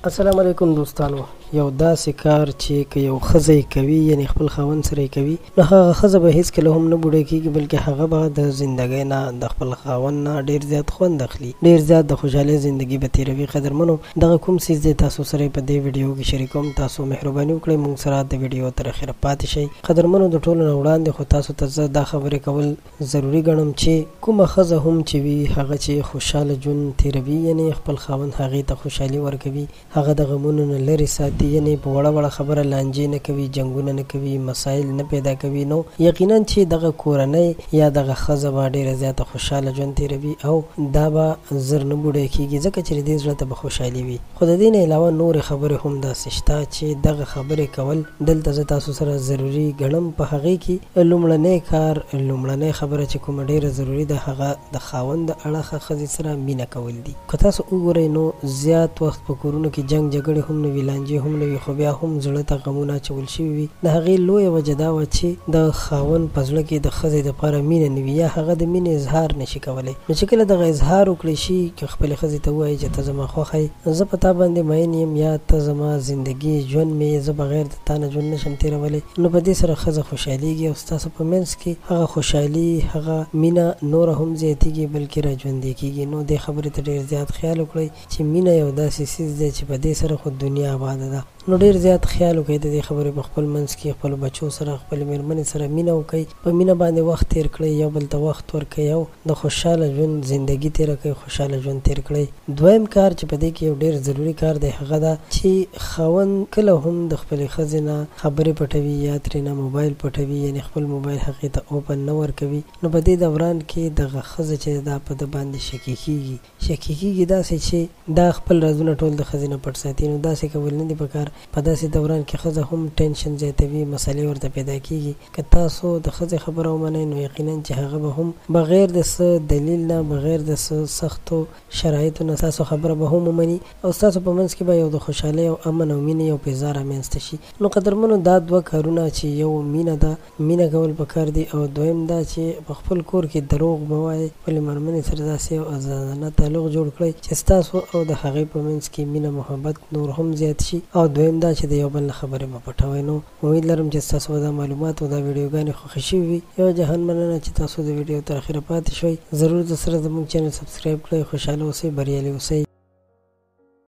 السلام علیکم دوستانو. یو داسې کار چې که یو ښځه کوي یعنی خپل خاوند سره کوي نو هغه ښځه به هیڅکله هم نه بوډه کېږي، بلکې هغه به د زندګۍ نه د خپل خاوند نه ډېر زیات خوند اخلي، ډېر زیات د خوشحالۍ زندګي به تېروي. قدرمنو دغه کوم څیز دی تاسو سره په دې ویډیو کې شریکوم. تاسو مهرباني وکړئ موږ سره د ویډیو تر اخره پاتې شئ. قدرمنو د ټولو نه وړاندې خو تاسو ته زه دا خبرې کول ضروري ګڼم چې کومه ښځه هم چې وي هغه چې خوشحاله ژوند تېروي، یعنی خپل خاوند هغې ته خوشحالي ورکوي، هغه د غمونو نه لرې ساتي، یعنی په وړه وړه خبره لانجې نه کوي، جنګونه نه کوي، مسایل نه پیدا کوي، نو یقینا چې دغه کورنۍ یا دغه ښځه به ډېره زیاته خوشحاله ژوند تېروي او دا به زر نه بوډۍ کېږي، ځکه چې د دې زړه ته به خوشحالي وي. خو د دې نه علاوه نورې خبرې هم داسې شته چې دغه خبرې کول دلته زه تاسو سره ضروري ګڼم. په هغې کې لومړنی کار، لومړنۍ خبره چې کومه ډېره ضروري ده هغه د خاوند د اړخه ښځې سره مینه کول دي. که تاسو وګورئ نو زیات وخت په کورونو کې جنګ جګړې هم نه وي، لانجې هم نه وي، خو بیا هم زړه ته غمونه اچول شوي وي. د هغې لویه وجه دا وه چې د خاوند په زړه کې د ښځې دپاره مینه نه وي، یا هغه د مینې اظهار نشي کولی. نو چې کله دغه اظهار وکړی شي، که خپلې ښځې ته ووایي چې ته زما خوښه یې، زه په تا باندې مین یم، یا ته زما زندګي ژوند مې، زه بغیر د تا نه ژوند نشم تېرولی، نو په دې سره ښځه خوشحالېږي او ستاسو په منځ کې هغه خوشحالي، هغه مینه نوره هم زیاتېږي، بلکې را ژوندی کېږي. نو دې خبرې ته ډېر زیات خیال وکړئ چې مینه یو داسې څیز دی چې په دې سره خو دنیا آباده ده. نو ډېر زیات خیال وکړئ د دې خبرې په خپل منځ کې، خپلو بچو سره، خپلې مېرمنې سره مینه وکړئ، په مینه باندې وخت تېر کړئ، یو بل ته وخت ورکړئ او د خوشحاله ژوند زندګي تېره کړئ، خوشحاله ژوند تېر کړئ. دویم کار چې په دې کې یو ډېر ضروري کار دی هغه ده چې خاوند کله هم د خپلې ښځې نه خبرې پټوي یا ترېنه موبایل پټوي، یعنې خپل موبایل هغې ته اوپن نه ورکوي. نو په دې دوران کې دغه ښځه چې دا په ده باندې شکي کېږي داسې چې دا خپل رازونه ټول د ښځې نه پټ ساتي. نو داسې کول نه دي پکار. په داسې دوران کې ښځه هم ټینشن زیاتوي، مسئلې ورته پیدا کېږي. که تاسو د ښځې خبره ومنئ نو یقینا چې هغه به هم بغیر د څه دلیل نه، بغیر د څه سختو شرایطو نه ستاسو خبره به هم ومني او ستاسو په منځ کې به یو د خوشحالۍ او امن او مینې یو فضا رامنځته شي. نو قدرمنو دا دوه کارونه چې یو مینه ده، مینه کول پکار دي، او دویم دا چې په خپل کور کې دروغ مه وایئ، خپلې مېرمنې سره داسې یو ازادانه تعلق جوړ کړئ چې ستاسو او د هغې په منځ کې مینه محبت نور هم زیات شي. او دویم دا چې د یو بل نه خبرې مه پټوئ. نو امید لرم چې ستاسو به دا معلومات او دا ویډیوګانې خوښې شوي وي. یو جهان مننه چې تاسو د ویډیو تر اخره پاتې شوئ. ضرور د سره زموږ چینل سبسکرایب کړئ. خوشحاله اوسئ، بریالي اوسئ.